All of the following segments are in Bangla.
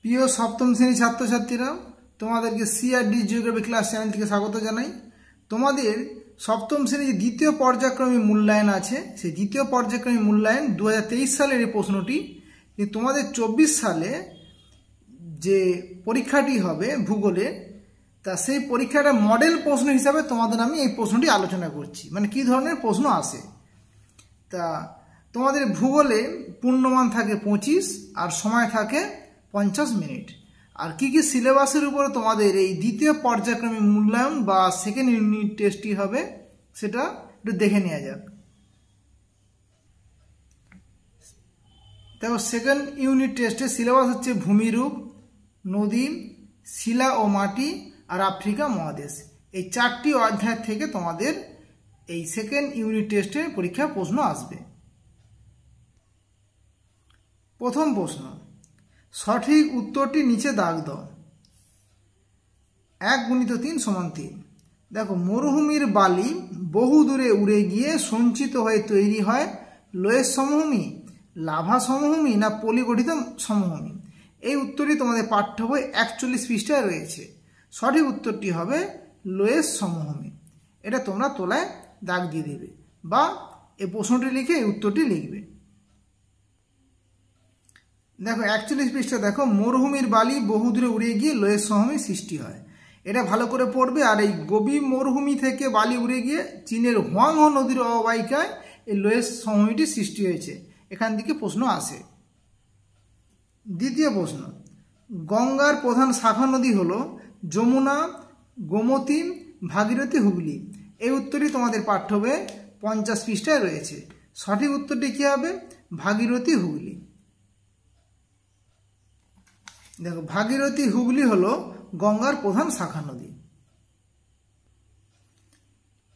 প্রিয় সপ্তম শ্রেণীর ছাত্রছাত্রীরা, তোমাদেরকে সিআরডি জিওগ্রাফি ক্লাস চ্যানেল থেকে স্বাগত জানাই। তোমাদের সপ্তম শ্রেণীর দ্বিতীয় পর্যায়ক্রমিক মূল্যায়ন আছে, সেই দ্বিতীয় পর্যায়ক্রমিক মূল্যায়ন 2023 সালের এই প্রশ্নটি। কিন্তু তোমাদের 24 সালে যে পরীক্ষাটি হবে ভূগোলে, তা সেই পরীক্ষাটা মডেল প্রশ্ন হিসাবে তোমাদের আমি এই প্রশ্নটি আলোচনা করছি, মানে কী ধরনের প্রশ্ন আসে। তা তোমাদের ভূগোলে পূর্ণমান থাকে 25 আর সময় থাকে 50 মিনিট। আর কি কি সিলেবাসের উপরে তোমাদের এই দ্বিতীয় পর্যায়ক্রমিক মূল্যায়ন বা সেকেন্ড ইউনিট টেস্টটি হবে সেটা একটু দেখে নেওয়া যাক। দেখো, সেকেন্ড ইউনিট টেস্টের সিলেবাস হচ্ছে ভূমিরূপ, নদী, শিলা ও মাটি আর আফ্রিকা মহাদেশ। এই 4টি অধ্যায় থেকে তোমাদের এই সেকেন্ড ইউনিট টেস্টের পরীক্ষা প্রশ্ন আসবে। প্রথম প্রশ্ন, সঠিক উত্তরটি নিচে দাগ দাও। 1 × 3 = 3। দেখো, মরুভূমির বালি বহু দূরে উড়ে গিয়ে সঞ্চিত হয়ে তৈরি হয় লোয়েস সমভূমি, লাভা সমভূমি না পলিগঠিত সমভূমি। এই উত্তরটি তোমাদের পাঠ্য বই 41 পৃষ্ঠায় রয়েছে। সঠিক উত্তরটি হবে লোয়েস সমভূমি। এটা তোমরা তোলায় দাগ দিয়ে দেবে বা এই প্রশ্নটি লিখে এই উত্তরটি লিখবে। দেখো 41 পৃষ্ঠা, দেখো মরুভূমির বালি বহু দূরে উড়ে গিয়ে লোয়েস সমভূমি সৃষ্টি হয়। এটা ভালো করে পড়বে। আর এই গোবি মরুভূমি থেকে বালি উড়ে গিয়ে চীনের হুয়াংহো নদীর অববাহিকায় এই লোয়েস সমভূমিটি সৃষ্টি হয়েছে। এখান থেকে প্রশ্ন আসে। দ্বিতীয় প্রশ্ন, গঙ্গার প্রধান শাখা নদী হলো যমুনা, গোমতী, ভাগীরথী, হুগলি। এই উত্তরটি তোমাদের পাঠ্য বইয়ে 50 পৃষ্ঠায় রয়েছে। সঠিক উত্তরটি কী হবে? ভাগীরথী, হুগলি। দেখো, ভাগীরথী হুগলি হলো গঙ্গার প্রধান শাখা নদী।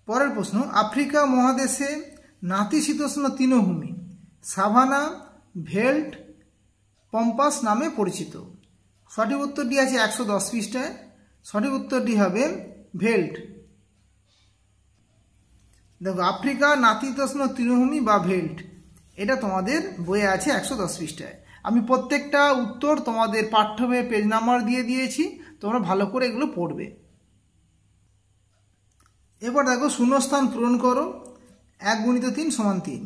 পরের প্রশ্ন, আফ্রিকা মহাদেশে নাতিশীতোষ্ণ তৃণভূমি সাভানা, ভেল্ট, পম্পাস নামে পরিচিত। সঠিক উত্তরটি আছে 110 পৃষ্ঠায়। সঠিক উত্তরটি হবে ভেল্ট। দেখো, আফ্রিকা নাতিশীতোষ্ণ তৃণভূমি বা ভেল্ট, এটা তোমাদের বইয়ে আছে 110 পৃষ্ঠায়। আমি প্রত্যেকটা উত্তর তোমাদের পাঠ্য বইয়ে পেজ নাম্বার দিয়ে দিয়েছি, তোমরা ভালো করে এগুলো পড়বে। এবার দেখো, শূন্যস্থান পূরণ করো। 1 × 3 = 3।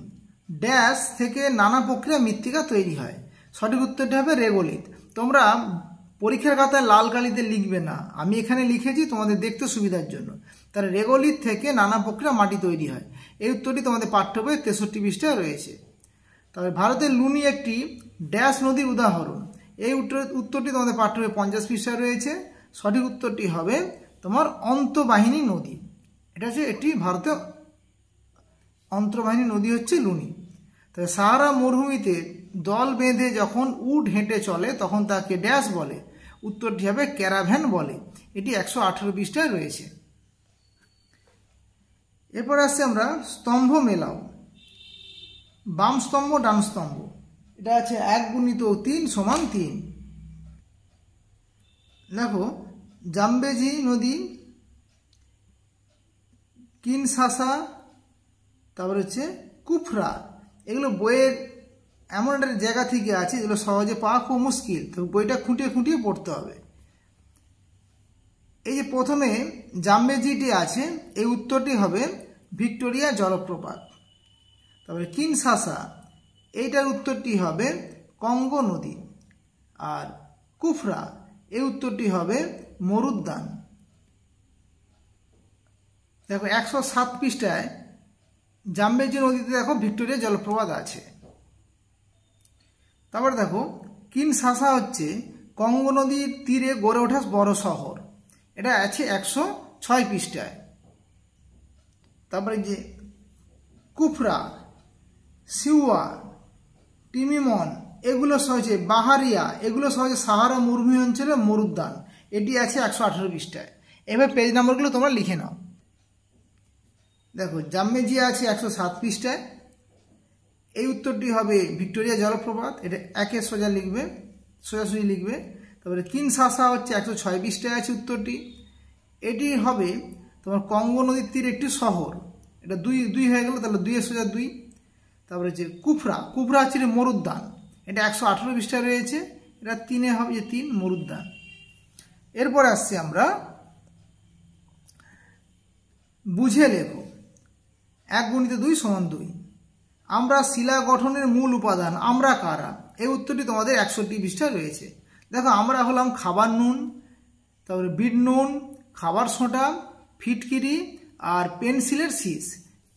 ড্যাশ থেকে নানা প্রক্রিয়া মৃত্তিকা তৈরি হয়। সঠিক উত্তরটি হবে রেগোলিথ। তোমরা পরীক্ষার খাতায় লাল কালিতে লিখবে না, আমি এখানে লিখেছি তোমাদের দেখতে সুবিধার জন্য। তাহলে রেগোলিথ থেকে নানা প্রক্রিয়া মাটি তৈরি হয়। এই উত্তরটি তোমাদের পাঠ্য বইয়ে 63 পৃষ্ঠায় রয়েছে। তবে ভারতের লুনি একটি ড্যাশ নদীর উদাহরণ। এই উত্তরটি তোমাদের পাঠ্য বইয়ে 50 পৃষ্ঠায় রয়েছে। সঠিক উত্তরটি হবে তোমার অন্তর্বাহিনী নদী। এটা হচ্ছে একটি ভারতের অন্তর্বাহিনী নদী হচ্ছে লুনি। তবে সাহারা মরুভূমিতে দল বেঁধে যখন উট হেঁটে চলে তখন তাকে ড্যাশ বলে। উত্তরটি হবে ক্যারাভ্যান বলে। এটি 118 পৃষ্ঠায় রয়েছে। এরপর আসছে আমরা স্তম্ভ মেলাও। বাম স্তম্ভ, ডান স্তম্ভ। এটা আছে 1 × 3 = 3। দেখো, জাম্বেজি নদী, কিনশাসা, তারপর হচ্ছে কুফরা, এগুলো বইয়ের এমন একটা জায়গা থেকে আছে যেগুলো সহজে পাওয়া খুব মুশকিল, তো বইটা খুঁটিয়ে খুঁটিয়ে পড়তে হবে। এই যে প্রথমে জাম্বেজিটি আছে, এই উত্তরটি হবে ভিক্টোরিয়া জলপ্রপাত। তারপরে কিনশাসা, এইটার উত্তরটি হবে কঙ্গো নদী। আর কুফরা, এই উত্তরটি হবে মরুদ্যান। দেখো 107 পৃষ্ঠায় জাম্বেজি নদীতে দেখো ভিক্টোরিয়া জলপ্রপাত আছে। তারপরে দেখো, কিনশাসা হচ্ছে কঙ্গো নদীর তীরে গড়ে ওঠা বড় শহর। এটা আছে 106 পৃষ্ঠায়। তারপরে যে কুফরা, সিউয়া, টিমিমন, এগুলো সহজে বাহারিয়া, এগুলো সহজে সাহারা মরুভূমি অঞ্চলের মরুদ্যান। এটি আছে 118 পৃষ্ঠায়। এবার পেজ নাম্বারগুলো তোমরা লিখে নাও। দেখো, জাম্বেজি আছে 107 পৃষ্ঠায়। এই উত্তরটি হবে ভিক্টোরিয়া জলপ্রপাত। এটা একে সোজা লিখবে, সোজাসুজি লিখবে। তারপরে কিনশাসা হচ্ছে 106 পৃষ্ঠায় আছে উত্তরটি। এটি হবে তোমার কঙ্গো নদীর তীরে একটি শহর। এটা 2 হয়ে গেল, তাহলে 2 সোজা 2। তারপরে হচ্ছে কুফরা, কুফরা হচ্ছে মরুদ্যান। এটা 118 পৃষ্ঠায় রয়েছে। এটা 3-এ হবে, যে 3 মরুদ্যান। এরপরে আসছি আমরা বুঝে লেখো 1 × 2 = 2। আমরা শিলা গঠনের মূল উপাদান, আমরা কারা? এই উত্তরটি তোমাদের 61 পৃষ্ঠায় রয়েছে। দেখো, আমরা হলাম খাবার নুন, তারপরে বিট নুন, খাবার সোঁটা, ফিটকিরি আর পেন্সিলের শীষ।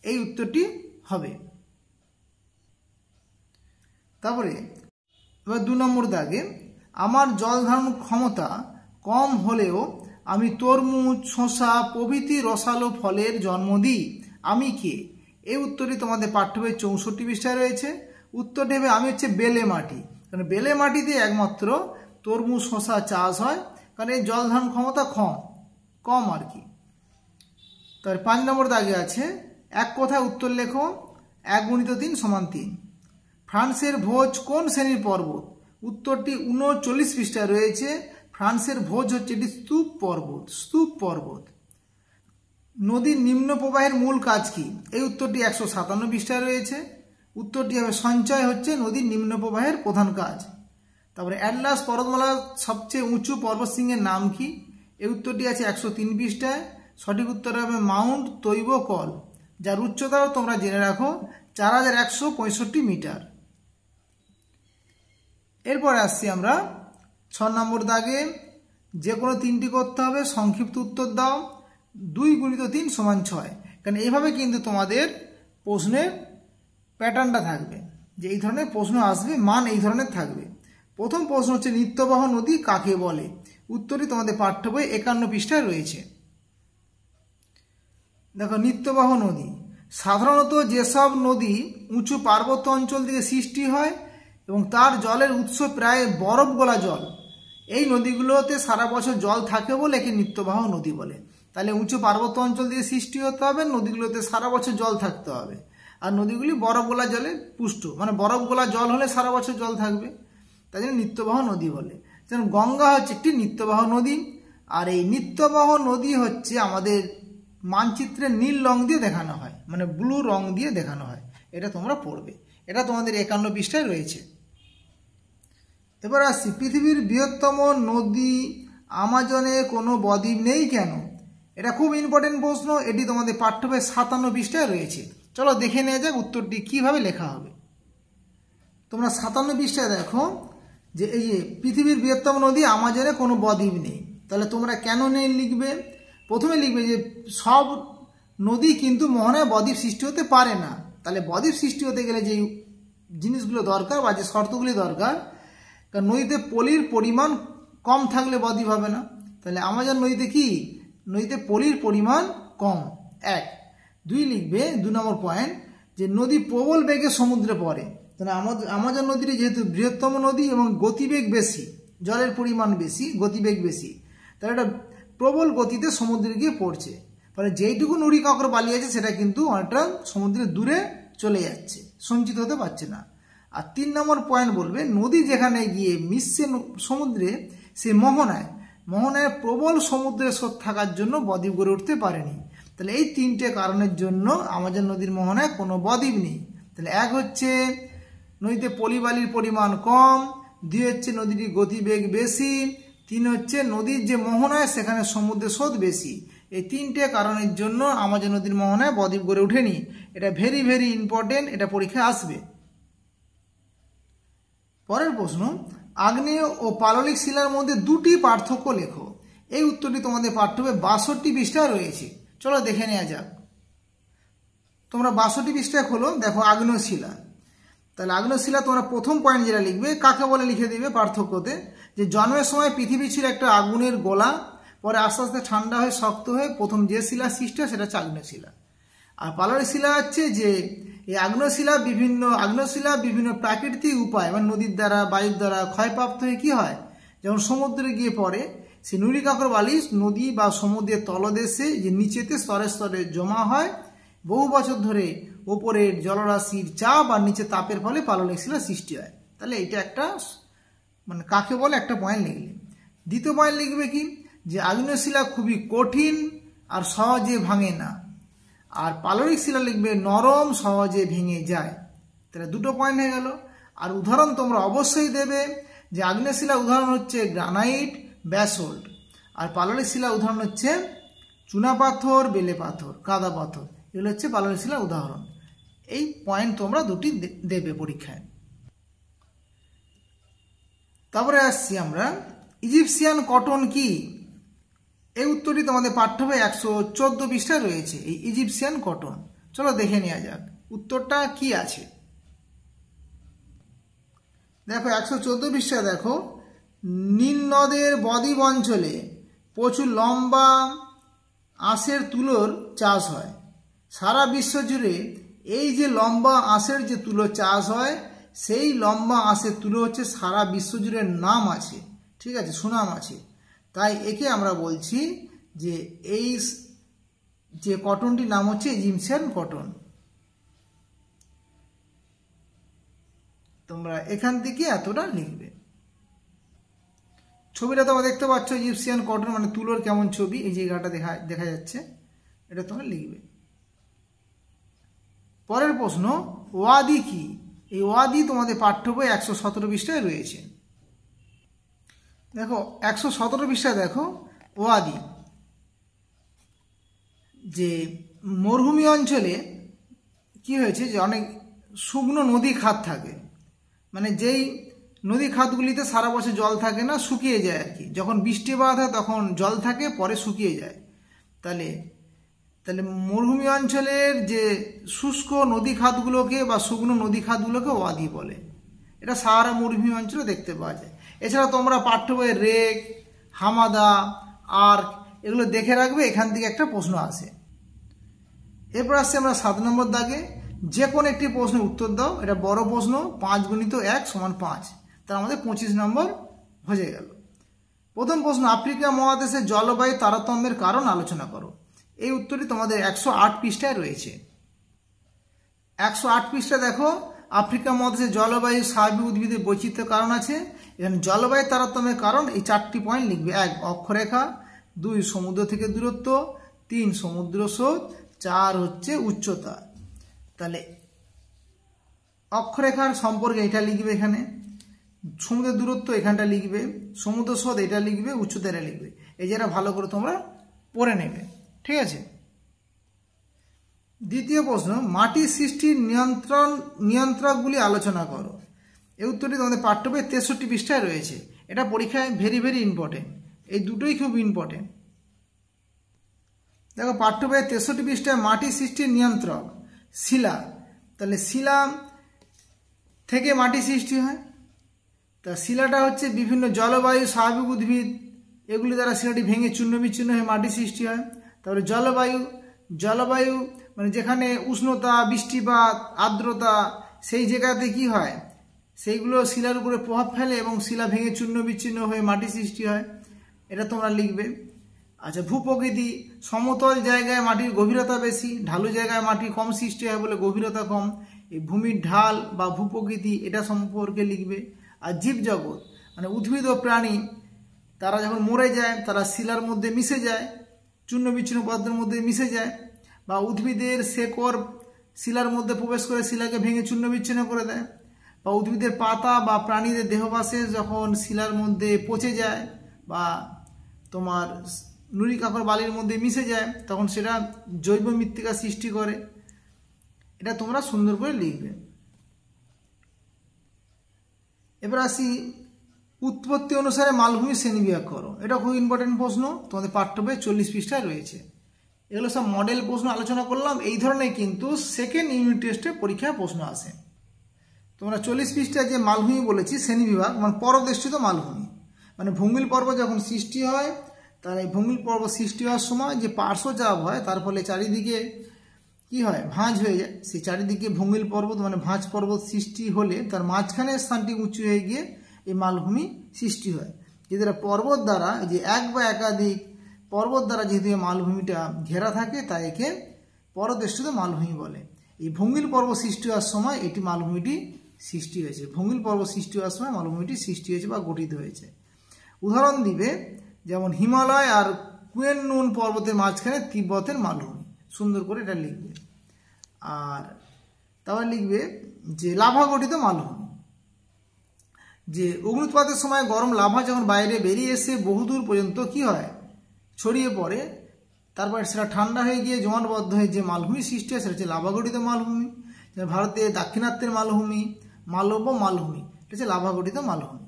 এই উত্তরটি হবে। তারপরে এবার 2 নম্বর দাগে, আমার জল ধারণ ক্ষমতা কম হলেও আমি তরমুজ, শসা প্রভৃতি রসালো ফলের জন্ম দিই, আমি কে? এই উত্তরটি তোমাদের পাঠ্য বইয়ের 64 পৃষ্ঠায় রয়েছে। উত্তরটি হবে আমি হচ্ছে বেলে মাটি। কারণ বেলে মাটিতে একমাত্র তরমুজ, শসা চাষ হয়, কারণ এই জল ধারণ ক্ষমতা কম আর কি। তার 5 নম্বর দাগে আছে, এক কথায় উত্তর লেখো 1 × 3 = 3। ফ্রান্সের ভোজ কোন শ্রেণীর পর্বত? উত্তরটি 39 পৃষ্ঠায় রয়েছে। ফ্রান্সের ভোজ হচ্ছে এটি স্তূপ পর্বত। নদীর নিম্ন প্রবাহের মূল কাজ কি? এই উত্তরটি 157 পৃষ্ঠায় রয়েছে। উত্তরটি হবে সঞ্চয় হচ্ছে নদীর নিম্ন প্রবাহের প্রধান কাজ। তারপরে অ্যাটলাস পর্বতমালার সবচেয়ে উঁচু পর্বতশৃঙ্গের নাম কি? এই উত্তরটি আছে 103 পৃষ্ঠায়। সঠিক উত্তর হবে মাউন্ট তৈবকল, যার উচ্চতাও তোমরা জেনে রাখো 4165 মিটার। এরপরে আসছি আমরা 6 নম্বর দাগে, যে কোনো 3টি করতে হবে, সংক্ষিপ্ত উত্তর দাও। 2 × 3 = 6। কারণ এইভাবে কিন্তু তোমাদের প্রশ্নের প্যাটার্নটা থাকবে, যে এই ধরনের প্রশ্ন আসবে, মান এই ধরনের থাকবে। প্রথম প্রশ্ন হচ্ছে নিত্যবাহ নদী কাকে বলে? উত্তরটি তোমাদের পাঠ্য বই 51 পৃষ্ঠায় রয়েছে। দেখো, নিত্যবাহ নদী সাধারণত যেসব নদী উঁচু পার্বত্য অঞ্চল থেকে সৃষ্টি হয় এবং তার জলের উৎস প্রায় বরফ গলা জল, এই নদীগুলোতে সারা বছর জল থাকে বলে একে নিত্যবাহ নদী বলে। তাহলে উঁচু পার্বত্য অঞ্চল থেকে সৃষ্টি হতে হবে, নদীগুলোতে সারা বছর জল থাকতে হবে, আর নদীগুলি বরফ গলা জলে পুষ্ট, মানে বরফ গলা জল হলে সারা বছর জল থাকবে, তাই জন্য নিত্যবাহ নদী বলে। যেমন গঙ্গা হচ্ছে একটি নিত্যবাহ নদী, আর এই নিত্যবাহ নদী হচ্ছে আমাদের মানচিত্রে নীল রং দিয়ে দেখানো হয়, মানে ব্লু রং দিয়ে দেখানো হয়। এটা তোমরা পড়বে, এটা তোমাদের 51 পৃষ্ঠায় রয়েছে। এবার আসছি, পৃথিবীর বৃহত্তম নদী আমাজনে কোনো বদ্বীপ নেই কেন? এটা খুব ইম্পর্টেন্ট প্রশ্ন, এটি তোমাদের পাঠ্য বইয়ের 57 পৃষ্ঠায় রয়েছে। চলো দেখে নেওয়া যাক উত্তরটি কিভাবে লেখা হবে। তোমরা 57 পৃষ্ঠায় দেখো যে এই যে পৃথিবীর বৃহত্তম নদী আমাজনে কোনো বদ্বীপ নেই, তাহলে তোমরা কেন নেই লিখবে। প্রথমে লিখবে যে সব নদী কিন্তু মোহনায় বদ্বীপ সৃষ্টি হতে পারে না। তাহলে বদ্বীপ সৃষ্টি হতে গেলে যে জিনিসগুলো দরকার বা যে শর্তগুলি দরকার, কারণ নদীতে পলির পরিমাণ কম থাকলে বদ্বীপ হবে না। তাহলে আমাজন নদীতে কি? নদীতে পলির পরিমাণ কম, 1। 2 লিখবে 2 নম্বর পয়েন্ট, যে নদী প্রবল বেগে সমুদ্রে পড়ে। তাহলে আমাজন নদীটি যেহেতু বৃহত্তম নদী এবং গতিবেগ বেশি, জলের পরিমাণ বেশি, গতিবেগ বেশি, তাহলে এটা প্রবল গতিতে সমুদ্রে গিয়ে পড়ছে। ফলে যেইটুকু নুড়ি কাঁকর বালি আছে সেটা কিন্তু অনেকটা সমুদ্রের দূরে চলে যাচ্ছে, সঞ্চিত হতে পারছে না। আর 3 নম্বর পয়েন্ট বলবে, নদী যেখানে গিয়ে মিশছে সমুদ্রে, সে মোহনায় প্রবল সমুদ্রের স্রোত থাকার জন্য বদ্বীপ গড়ে উঠতে পারেনি। তাহলে এই 3টে কারণের জন্য আমাজন নদীর মোহনায় কোনো বদ্বীপ নেই। তাহলে 1 হচ্ছে নদীতে পলিবালির পরিমাণ কম, 2 হচ্ছে নদীটির গতিবেগ বেশি, 3 হচ্ছে নদীর যে মোহনায় সেখানে সমুদ্রের স্রোত বেশি। এই 3টে কারণের জন্য আমাজন নদীর মোহনায় বদ্বীপ গড়ে ওঠেনি। এটা ভেরি ভেরি ইম্পর্টেন্ট, এটা পরীক্ষায় আসবে। পরের প্রশ্ন, আগ্নেয় ও পাললিক শিলার মধ্যে 2টি পার্থক্য লেখো। এই উত্তরটি তোমাদের পাঠ্য বইয়ে 62 পৃষ্ঠায় রয়েছে। চলো দেখে নেওয়া যাক। তোমরা 62 পৃষ্ঠায় খোলো, দেখো আগ্নেয় শিলা। তাহলে আগ্নেয় শিলা তোমরা প্রথম পয়েন্ট যেটা লিখবে, কাকে বলে লিখে দিবে পার্থক্যতে, যে জন্মের সময় পৃথিবী ছিল একটা আগুনের গোলা, পরে আস্তে আস্তে ঠান্ডা হয়ে শক্ত হয়ে প্রথম যে শিলা সৃষ্টি হয় সেটা হচ্ছে আগ্নেয় শিলা। আর পাললিক শিলা হচ্ছে যে এই আগ্নেয় শিলা বিভিন্ন প্রাকৃতিক উপায়, মানে নদীর দ্বারা, বায়ুর দ্বারা ক্ষয়প্রাপ্ত হয়ে কি হয়, যেমন সমুদ্রে গিয়ে পড়ে, সে নুড়ি কাঁকর বালি নদী বা সমুদ্রের তলদেশে যে নিচেতে স্তরে স্তরে জমা হয়, বহু বছর ধরে ওপরের জলরাশির চাপ আর নিচে তাপের ফলে পাললিক শিলা সৃষ্টি হয়। তাহলে এটা একটা মানে কাকে বলে একটা পয়েন্ট লিখলে। দ্বিতীয় পয়েন্ট লিখবে কি, যে আগ্নেয় শিলা খুবই কঠিন আর সহজে ভাঙে না, আর পাললিক শিলা লিখবে নরম, সহজে ভেঙে যায়। তাহলে 2টো পয়েন্ট হয়ে গেল। আর উদাহরণ তোমরা অবশ্যই দেবে, যে আগ্নেয় শিলার উদাহরণ হচ্ছে গ্রানাইট, ব্যাসল্ট, আর পাললিক শিলার উদাহরণ হচ্ছে চুনাপাথর, বেলে পাথর, কাদা পাথর। এগুলো হচ্ছে পাললিক শিলার উদাহরণ। এই পয়েন্ট তোমরা দুটি দেবে পরীক্ষায়। তারপরে আসছি আমরা, ইজিপশিয়ান কটন কি? এই উত্তরটি তোমাদের পাঠ্য বই 114 পৃষ্ঠায় রয়েছে, এই ইজিপশিয়ান কটন। চলো দেখে নেওয়া যাক উত্তরটা কি আছে। দেখো 114 পৃষ্ঠায় দেখো, নীল নদের বদ্বীপ অঞ্চলে প্রচুর লম্বা আঁশের তুলোর চাষ হয়। সারা বিশ্ব জুড়ে এই যে লম্বা আঁশের যে তুলো চাষ হয়, সেই লম্বা আঁশের তুলো হচ্ছে সারা বিশ্ব জুড়ে নাম আছে, ঠিক আছে, সুনাম আছে। তাই একে আমরা বলছি যে এই যে কটনটির নাম হচ্ছে ইজিপশিয়ান কটন। তোমরা এখান থেকে এতটা লিখবে। ছবিটা তোমরা দেখতে পাচ্ছ, ইজিপশিয়ান কটন মানে তুলোর কেমন ছবি, এই জায়গাটা দেখা যাচ্ছে, এটা তোমরা লিখবে। পরের প্রশ্ন, ওয়াদি কি? এই ওয়াদি তোমাদের পাঠ্য বই 117 পৃষ্ঠায় রয়েছে। দেখো 117 পৃষ্ঠায় দেখো, ওয়াদি যে মরুভূমি অঞ্চলে কি হয়েছে, যে অনেক শুকনো নদী খাত থাকে, মানে যেই নদী খাতগুলিতে সারা বছর জল থাকে না, শুকিয়ে যায় আর কি। যখন বৃষ্টিপাত হয় তখন জল থাকে, পরে শুকিয়ে যায়। তাহলে মরুভূমি অঞ্চলের যে শুষ্ক নদী খাতগুলোকে বা শুকনো নদী খাতগুলোকে ওয়াদি বলে। এটা সাহারা মরুভূমি অঞ্চলে দেখতে পাওয়া যায়। এছাড়া তোমরা পাঠ্য বইয়ের রেক, হামাদা, আর্ক এগুলো দেখে রাখবে, এখান থেকে একটা প্রশ্ন আসে। এরপর আসছে আমরা 7 নম্বর দাগে, যে কোনো একটি প্রশ্নের উত্তর দাও। এটা বড় প্রশ্ন, 5 × 1 = 5, তার আমাদের 25 নম্বর হয়ে গেল। প্রথম প্রশ্ন, আফ্রিকা মহাদেশের জলবায়ু তারতম্যের কারণ আলোচনা করো। এই উত্তরটি তোমাদের 108 পৃষ্ঠায় রয়েছে। 108 পৃষ্ঠা দেখো, আফ্রিকা মহাদেশের জলবায়ু স্বাভাবিক উদ্ভিদের বৈচিত্র্যের কারণ আছে। এখানে জলবায়ু তারতম্যের কারণ এই 4টি পয়েন্ট লিখবে। 1 অক্ষরেখা, 2 সমুদ্র থেকে দূরত্ব, 3 সমুদ্র স্রোত, 4 হচ্ছে উচ্চতা। তাহলে অক্ষরেখার সম্পর্কে এটা লিখবে, এখানে সমুদ্রের দূরত্ব এখানটা লিখবে, সমুদ্র স্রোত এটা লিখবে, উচ্চতা এটা লিখবে। এই যেটা ভালো করে তোমরা পড়ে নেবে, ঠিক আছে। দ্বিতীয় প্রশ্ন, মাটি সৃষ্টির নিয়ন্ত্রকগুলি আলোচনা করো। এই উত্তরটি তোমাদের পাঠ্য বই 63 পৃষ্ঠায় রয়েছে। এটা পরীক্ষায় ভেরি ভেরি ইম্পর্টেন্ট, এই দুটোই খুব ইম্পর্টেন্ট। দেখো পাঠ্য বইয়ের 63 পৃষ্ঠায় মাটি সৃষ্টির নিয়ন্ত্রক শিলা। তাহলে শিলা থেকে মাটি সৃষ্টি হয়। তা শিলাটা হচ্ছে বিভিন্ন জলবায়ু, স্বাভাবিক উদ্ভিদ এগুলি দ্বারা শিলাটি ভেঙে চূর্ণ বিচ্ছিন্ন হয়ে মাটি সৃষ্টি হয়। তারপরে জলবায়ু মানে যেখানে উষ্ণতা, বৃষ্টিপাত, আর্দ্রতা, সেই জায়গাতে কি হয়, সেইগুলো শিলার উপরে প্রভাব ফেলে এবং শিলা ভেঙে চূর্ণ বিচ্ছিন্ন হয়ে মাটি সৃষ্টি হয়, এটা তোমরা লিখবে। আচ্ছা, ভূপ্রকৃতি, সমতল জায়গায় মাটির গভীরতা বেশি, ঢালু জায়গায় মাটি কম সৃষ্টি হয় বলে গভীরতা কম। এই ভূমির ঢাল বা ভূপ্রকৃতি এটা সম্পর্কে লিখবে। আর জীবজগৎ মানে উদ্ভিদ ও প্রাণী, তারা যখন মরে যায় তারা শিলার মধ্যে মিশে যায়, চূর্ণ বিচ্ছিন্ন পদার্থের মধ্যে মিশে যায়, বা উদ্ভিদের শেকড় শিলার মধ্যে প্রবেশ করে শিলাকে ভেঙে চূর্ণ বিচ্ছিন্ন করে দেয়, বা উদ্ভিদের পাতা বা প্রাণীদের দেহবাসে যখন শিলার মধ্যে পচে যায় বা তোমার নুড়ি কাকর বালির মধ্যে মিশে যায়, তখন সেটা জৈব মৃত্তিকা সৃষ্টি করে। এটা তোমরা সুন্দর করে লিখবে। এবার আসি, উৎপত্তি অনুসারে মালভূমির শ্রেণীবিভাগ করো। এটা খুব ইম্পর্টেন্ট প্রশ্ন, তোমাদের পাঠ্য বই 40 পৃষ্ঠায় রয়েছে। এগুলো সব মডেল প্রশ্ন আলোচনা করলাম। এই ধরনের কিন্তু সেকেন্ড ইউনিট টেস্টে পরীক্ষায় প্রশ্ন আসে। তোমরা 40 পৃষ্ঠায় যে মালভূমি বলেছি শ্রেণীবিভাগ, মানে পরবেষ্টিত মালভূমি, মানে ভূমিল পর্বত যখন সৃষ্টি হয়, তার এই ভূমিল পর্বত সৃষ্টি হওয়ার সময় যে পার্শ্বচাপ হয়, তার ফলে চারিদিকে কি হয়, ভাঁজ হয়ে যায়। সেই চারিদিকে ভূমিল পর্বত মানে ভাঁজ পর্বত সৃষ্টি হলে তার মাঝখানে স্থানটি উঁচু হয়ে গিয়ে এই মালভূমি সৃষ্টি হয়। যেটা পর্বত দ্বারা, যে এক বা একাধিক পর্বত দ্বারা যেহেতু এই মালভূমিটা ঘেরা থাকে, তাই একে পরবেষ্টিত মালভূমি বলে। এই ভূমিল পর্বত সৃষ্টি হওয়ার সময় এটি মালভূমিটি সৃষ্টি হয়েছে। ভূমিল পর্বত সৃষ্টি হওয়ার সময় মালভূমিটি সৃষ্টি হয়েছে বা গঠিত হয়েছে। উদাহরণ দিবে, যেমন হিমালয় আর কুয়েনলুন পর্বতের মাঝখানে তিব্বতের মালভূমি। সুন্দর করে এটা লিখবে। আর তারপর লিখবে যে লাভা গঠিত মালভূমি, যে অগ্নুৎপাতের সময় গরম লাভা যখন বাইরে বেরিয়ে এসে বহুদূর পর্যন্ত কি হয়, ছড়িয়ে পড়ে, তারপর সেটা ঠান্ডা হয়ে গিয়ে জমাটবদ্ধ হয়ে যে মালভূমি সৃষ্টি হয় সেটা হচ্ছে লাভাগঠিত মালভূমি। ভারতে দাক্ষিণাত্যের মালভূমি, মালব্য মালভূমি, এটা হচ্ছে লাভাগঠিত মালভূমি।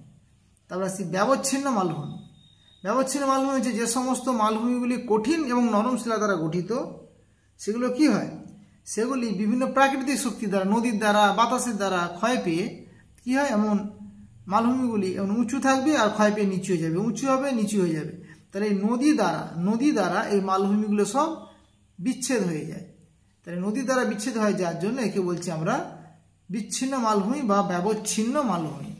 তারপর আসছি ব্যবচ্ছিন্ন মালভূমি। ব্যবচ্ছিন্ন মালভূমি হচ্ছে যে সমস্ত মালভূমিগুলি কঠিন এবং নরম শিলা দ্বারা গঠিত, সেগুলো কি হয়, সেগুলি বিভিন্ন প্রাকৃতিক শক্তি দ্বারা, নদীর দ্বারা, বাতাসের দ্বারা ক্ষয় পেয়ে কি হয়, এমন মালভূমিগুলি এমন উঁচু থাকবে আর ক্ষয় পেয়ে নিচু হয়ে যাবে, উঁচু হবে নিচু হয়ে যাবে। তাহলে এই নদী দ্বারা এই মালভূমিগুলো সব বিচ্ছেদ হয়ে যায়। তাহলে নদী দ্বারা বিচ্ছেদ হয়ে যাওয়ার জন্য একে বলছি আমরা বিচ্ছিন্ন মালভূমি বা ব্যবচ্ছিন্ন মালভূমি।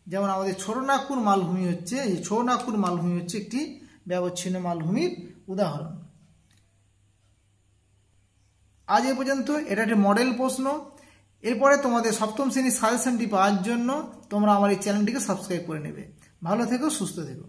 যেমন আমাদের ছোটনাগপুর মালভূমি হচ্ছে, এই ছোটনাগপুর মালভূমি হচ্ছে একটি ব্যবচ্ছিন্ন মালভূমির উদাহরণ। আজ এ পর্যন্ত, এটা একটি মডেল প্রশ্ন। এরপরে তোমাদের সপ্তম শ্রেণীর সাজেশনটি পাওয়ার জন্য তোমরা আমার এই চ্যানেলটিকে সাবস্ক্রাইব করে নেবে। ভালো থেকো, সুস্থ থেকো।